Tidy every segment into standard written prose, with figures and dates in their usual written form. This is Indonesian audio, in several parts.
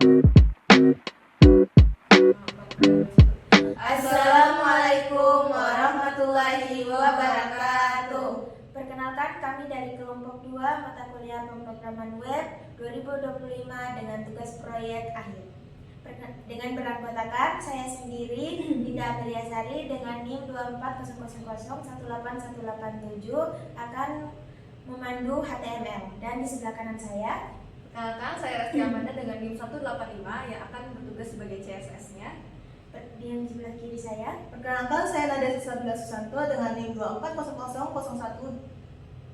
Assalamualaikum warahmatullahi wabarakatuh. Perkenalkan, kami dari kelompok 2 mata kuliah pemrograman web 2025 dengan tugas proyek akhir. Dengan beranggotakan saya sendiri, Dinda Ameliasari dengan NIM 24000181187 akan memandu HTML, dan di sebelah kanan saya Perkenalkan, saya Resti Amanda dengan NIM 185 yang akan bertugas sebagai CSS-nya. di yang sebelah kiri saya. Perkenalkan, saya Nadia Sisabila Susanto dengan NIM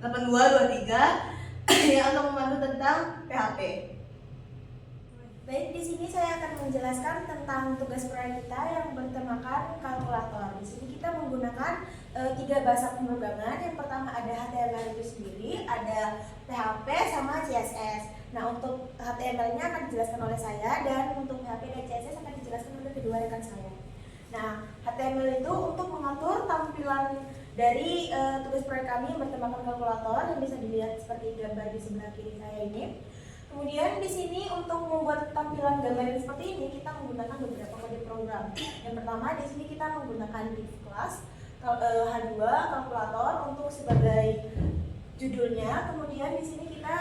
24000018223 yang akan memandu tentang PHP. Baik, di sini saya akan menjelaskan tentang tugas proyek kita yang bertemakan kalkulator. Di sini kita menggunakan 3 bahasa pemrograman. Yang pertama ada HTML itu sendiri, ada PHP sama CSS. Nah, untuk HTML-nya akan dijelaskan oleh saya, dan untuk PHP dan CSS akan dijelaskan oleh kedua rekan saya. Nah, HTML itu untuk mengatur tampilan dari tugas proyek kami yang bertemakan kalkulator, yang bisa dilihat seperti gambar di sebelah kiri saya ini. Kemudian di sini untuk membuat tampilan gambar seperti ini kita menggunakan beberapa kode program. Yang pertama di sini kita menggunakan div class H2 kalkulator untuk sebagai judulnya. Kemudian di sini kita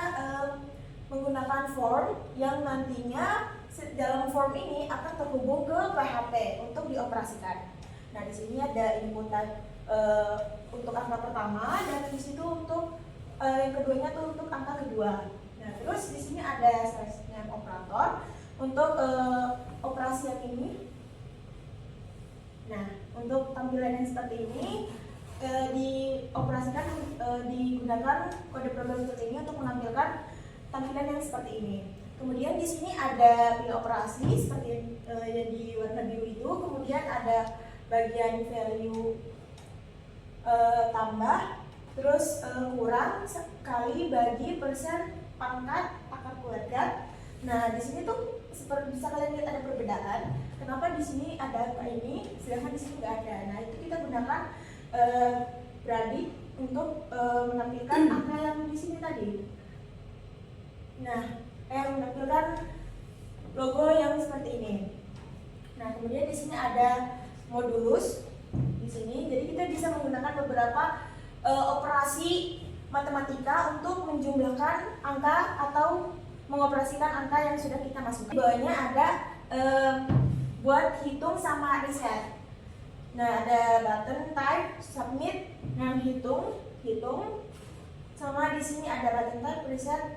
menggunakan form yang nantinya dalam form ini akan terhubung ke PHP untuk dioperasikan. Nah, di sini ada inputan untuk angka pertama, dan di situ untuk yang keduanya tuh untuk angka kedua. Nah, terus di sini ada slash-nya operator untuk operasi yang ini. Nah, untuk tampilan yang seperti ini dioperasikan digunakan kode program seperti ini untuk menampilkan tampilan yang seperti ini. Kemudian di sini ada pil operasi seperti yang di warna biru itu. Kemudian ada bagian value tambah, terus kurang sekali bagi persen pangkat akar keluarga. Nah, di sini tuh seperti bisa kalian lihat ada perbedaan. Kenapa di sini ada angka ini sedangkan di sini nggak ada? Nah, itu kita gunakan bradik untuk menampilkan angka yang di sini tadi. Nah, yang menampilkan logo yang seperti ini. Nah, kemudian di sini ada modulus di sini. Jadi kita bisa menggunakan beberapa operasi matematika untuk menjumlahkan angka atau mengoperasikan angka yang sudah kita masukkan. Di bawahnya ada buat hitung sama reset. Nah, ada button type submit, yang hitung, sama di sini ada button type reset.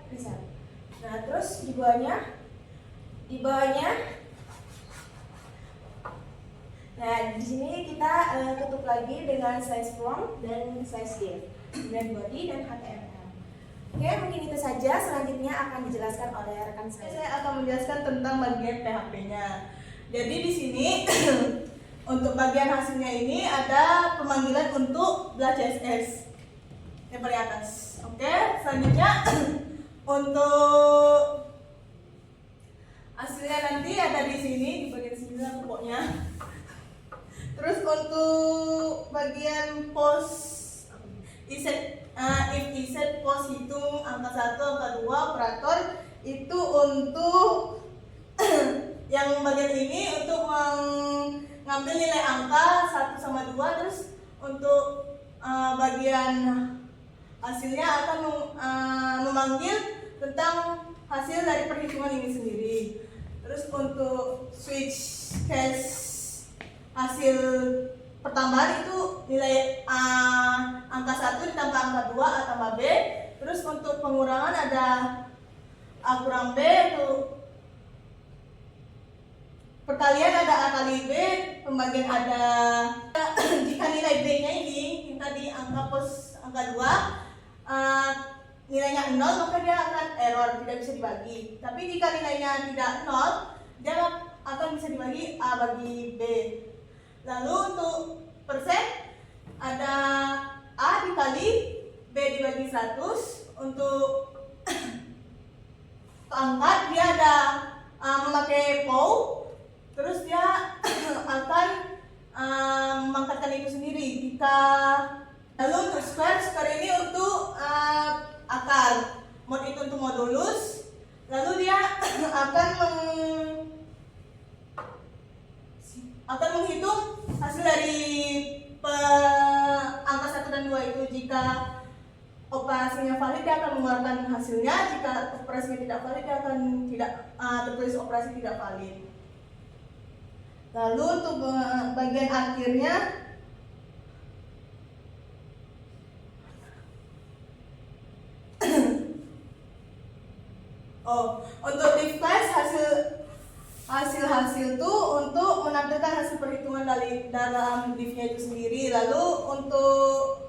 Nah, terus di bawahnya nah, di sini kita tutup lagi dengan slash from dan slash div, dan body dan HTML. Oke, mungkin itu saja. Selanjutnya akan dijelaskan oleh rekan saya. Saya akan menjelaskan tentang bagian PHP-nya. Jadi di sini untuk bagian hasilnya ini ada pemanggilan untuk belah CSS yang paling atas. Oke, selanjutnya untuk hasilnya nanti ada di sini, di bagian sini lah pokoknya. Terus untuk bagian post if iset post hitung angka 1, angka 2 operator itu untuk yang bagian ini untuk mengambil nilai angka 1 sama 2. Terus untuk bagian hasilnya akan memanggil tentang hasil dari perhitungan ini sendiri. Terus untuk switch case hasil pertambahan itu nilai angka 1 ditambah angka 2 A tambah B. Terus untuk pengurangan ada A kurang B, untuk perkalian ada A kali B, pembagian ada jika nilai B nya ini tadi angka pos angka 2 nilainya 0, maka dia akan error, tidak bisa dibagi. Tapi jika nilainya tidak 0, dia akan bisa dibagi A bagi B. Lalu untuk persen ada A dikali B dibagi 100. Untuk pangkat dia ada memakai POW, terus dia akan mengangkatkan itu sendiri. Lalu untuk square ini untuk akar, mod itu untuk modulus. Lalu dia akan akan menghitung hasil dari angka 1 dan 2 itu. Jika operasinya valid, dia akan mengeluarkan hasilnya. Jika operasinya tidak valid, dia akan tidak tertulis operasi tidak valid. Lalu untuk bagian akhirnya, untuk div class hasil tuh untuk menampilkan hasil perhitungan dari dalam divnya itu sendiri. Lalu untuk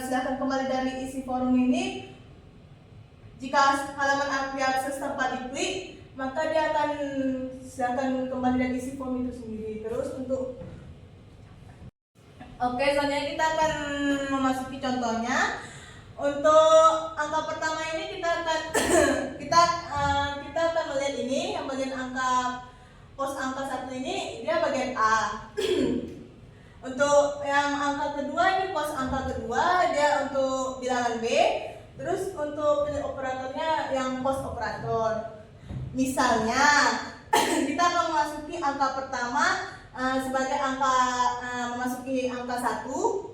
silakan kembali dari isi forum ini. Jika halaman diakses tanpa diklik, maka dia akan silakan kembali dari isi forum itu sendiri. Terus untuk selanjutnya kita akan memasuki contohnya. Untuk angka pertama ini kita akan kita akan melihat ini yang bagian angka pos angka 1 ini dia bagian A. Untuk yang angka kedua ini pos angka kedua, dia untuk bilangan B. Terus untuk pilih operatornya yang pos operator. Misalnya kita akan memasuki angka pertama sebagai angka memasuki angka 1.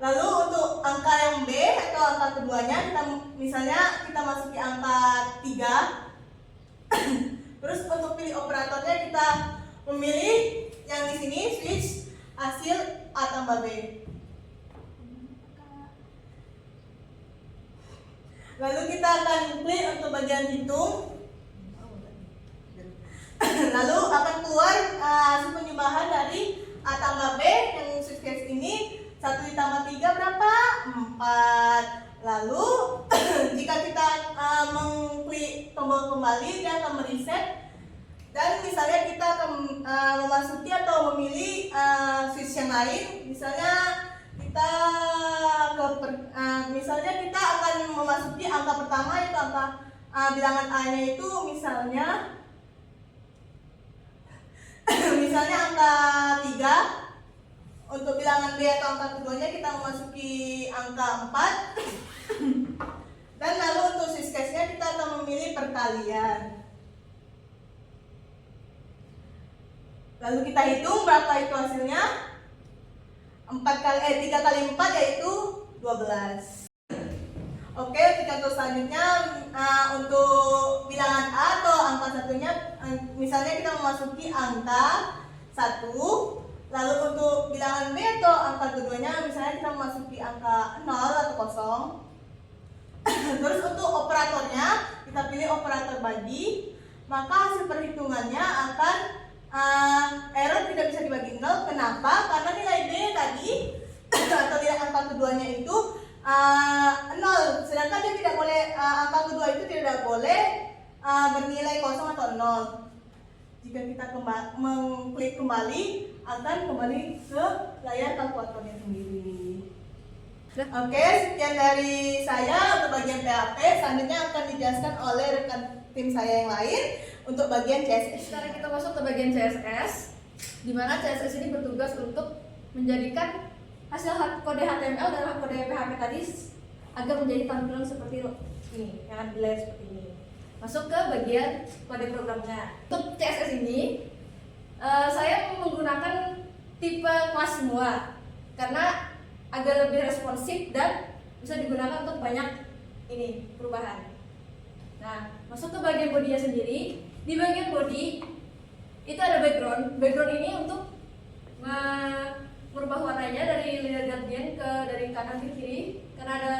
Lalu untuk angka yang B atau angka keduanya misalnya kita masuki angka 3. Terus untuk pilih operatornya kita memilih yang di sini switch hasil A tambah B. Lalu kita akan klik untuk bagian hitung. Lalu akan keluar hasil penyubahan dari A tambah B yang switch case ini. 1 ditambah 3 berapa? 4. Lalu jika kita mengklik tombol kembali, dia akan mereset. Dan misalnya kita akan memasuki atau memilih switch yang lain. Misalnya kita akan memasuki angka pertama, yaitu angka bilangan A-nya itu misalnya angka 3. Untuk bilangan B atau angka keduanya kita memasuki angka 4. Dan lalu untuk switch case-nya kita akan memilih perkalian. Lalu kita hitung berapa itu hasilnya. 3 kali 4 yaitu 12. Oke, untuk contoh selanjutnya untuk bilangan A atau angka satunya, misalnya kita memasuki angka 1. Lalu untuk bilangan B atau angka keduanya, misalnya kita memasuki angka 0 atau 0. Terus untuk operatornya, kita pilih operator bagi. Maka hasil perhitungannya akan error tidak bisa dibagi 0. Kenapa? Karena nilai B tadi atau nilai angka keduanya itu 0. Sedangkan dia tidak boleh, angka kedua itu tidak boleh bernilai kosong atau 0. Jika kita mengklik kembali, akan kembali ke layar kalkulatornya sendiri. Oke, sekian dari saya untuk bagian PHP. Selanjutnya akan dijelaskan oleh rekan tim saya yang lain untuk bagian CSS. Sekarang kita masuk ke bagian CSS, di mana CSS ini bertugas untuk menjadikan hasil kode HTML dan kode PHP tadi agar menjadi tampilan seperti ini, yang akan dilihat seperti ini. Masuk ke bagian kode programnya. Untuk CSS ini saya menggunakan tipe kelas semua karena agar lebih responsif dan bisa digunakan untuk banyak perubahan. Nah, masuk ke bagian bodinya sendiri. Di bagian body itu ada background. Background ini untuk merubah warnanya dari linear gradient dari kanan ke kiri karena ada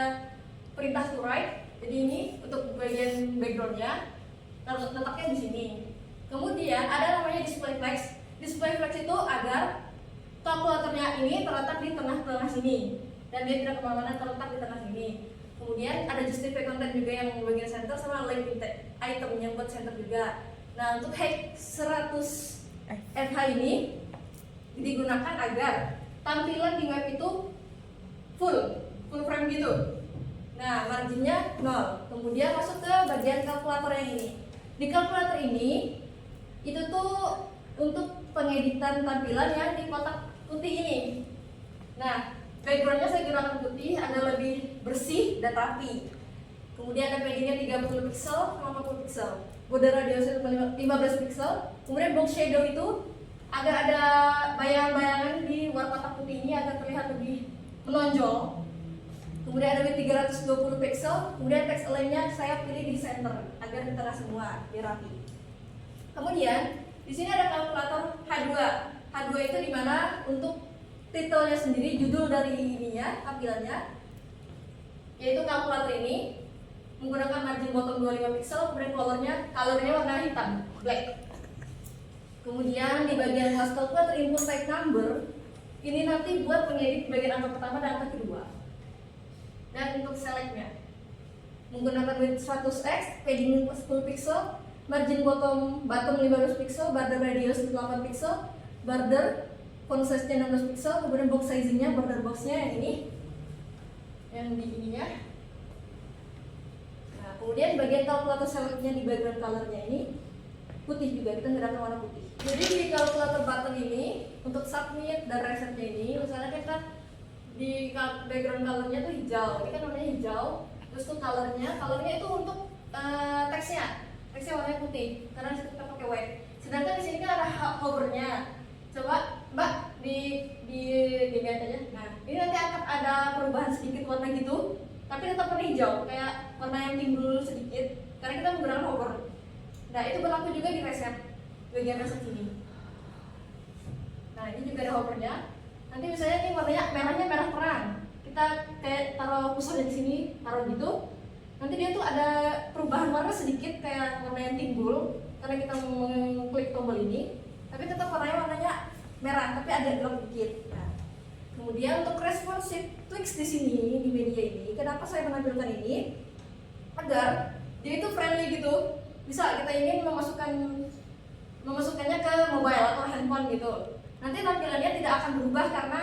perintah to right. Jadi ini untuk bagian backgroundnya letaknya di sini. Kemudian ada namanya display flex. Display flex itu agar kalkulatornya ini terletak di tengah-tengah sini dan dia tidak kemana-mana, terletak di tengah sini. Kemudian ada justify content juga yang bagian center sama link item yang buat center juga. Nah, untuk height 100 FH ini digunakan agar tampilan di web itu full frame gitu. Nah, marginnya 0. Kemudian masuk ke bagian kalkulator yang ini. Di kalkulator ini itu tuh untuk pengeditan tampilan yang di kotak putih ini. Nah, backgroundnya saya gunakan putih agar lebih bersih dan rapi. kemudian ada paddingnya 30 pixel sama 40 pixel, border radiusnya 15 pixel, kemudian box shadow itu agar ada bayangan-bayangan di warna kotak putih ini agar terlihat lebih menonjol. Kemudian ada width 320 pixel, kemudian text align-nya saya pilih di center agar di tengah semua biar rapi. Kemudian di sini ada kalkulator H2. H2 itu dimana untuk titelnya sendiri, judul dari ininya, tampilannya, yaitu kalkulator ini menggunakan margin bottom 25 pixel, kemudian colornya warna hitam, black. Kemudian di bagian house calculator input type number ini nanti buat mengedit bagian angka pertama dan angka kedua. Dan untuk selectnya menggunakan width 100x, padding 10 pixel, margin bottom 15 pixel, border radius 8 pixel, border font size-nya 16 pixel, kemudian box sizing-nya, border box-nya yang ini, yang di ininya. Nah, kemudian bagian kalkulator select-nya di background color-nya ini putih juga, kita menggunakan warna putih. Jadi di kalkulator button ini untuk submit dan reset-nya ini, misalnya kita di background color-nya tuh hijau, ini kan warnanya hijau, terus tuh color-nya itu untuk teksnya warnanya putih, karena disitu kita pakai white. Sedangkan di sini kan ada hover-nya. Coba Mbak di lihat aja. Nah, ini nanti akan ada perubahan sedikit warna gitu, tapi tetap warna hijau, kayak warna yang timbul sedikit, karena kita menggunakan hover. Nah, itu berlaku juga di reset, bagian reset ini. Nah, ini juga ada hovernya. Nanti misalnya ini merahnya merah terang, kita kayak taruh pusarnya di sini, taruh gitu. Nanti dia tuh ada perubahan warna sedikit, kayak warna yang timbul karena kita mengklik tombol ini. Tapi tetap warnanya merah, tapi agak gelap dikit. Nah, kemudian untuk responsive tweaks di sini di media ini, kenapa saya menampilkan ini? Agar dia itu friendly gitu. Bisa kita ingin memasukkannya ke mobile atau handphone gitu. Nanti tampilannya tidak akan berubah karena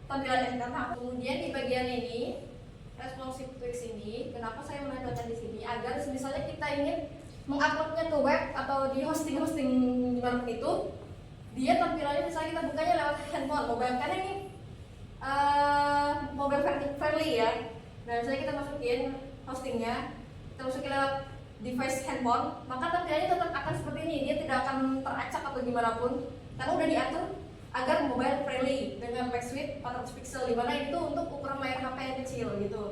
tampilan internal. Kemudian di bagian ini responsive tweaks ini, kenapa saya menampilkan di sini? Agar misalnya kita ingin menguploadnya ke web atau di hosting dimanapun itu, dia tampilannya misalnya kita bukanya lewat handphone, mobile, karena ini mobile friendly ya. Nah, misalnya kita masukin hostingnya, kita masukin lewat device handphone, maka tampilannya tetap akan seperti ini, dia tidak akan teracak atau gimana pun, karena udah diatur agar mobile friendly dengan max width 400 pixel, dimana itu untuk ukuran layar HP yang kecil gitu,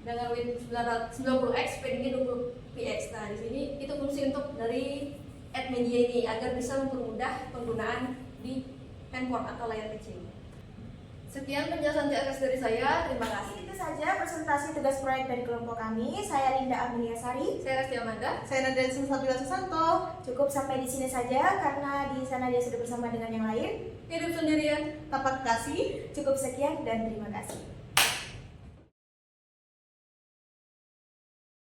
dengan width 90x, paddingnya 20px. Nah, di sini itu fungsi untuk dari add media ini agar bisa mempermudah penggunaan di handphone atau layar kecil. Sekian penjelasan CSS dari saya, terima kasih. Itu saja presentasi tugas proyek dari kelompok kami. Saya Linda Amelia Sari. Saya Resti Amanda. Saya Nadia Susatila Susanto. Cukup sampai di sini saja karena di sana dia sudah bersama dengan yang lain. Hidup sendirian, Tapat kasih. Cukup sekian dan terima kasih.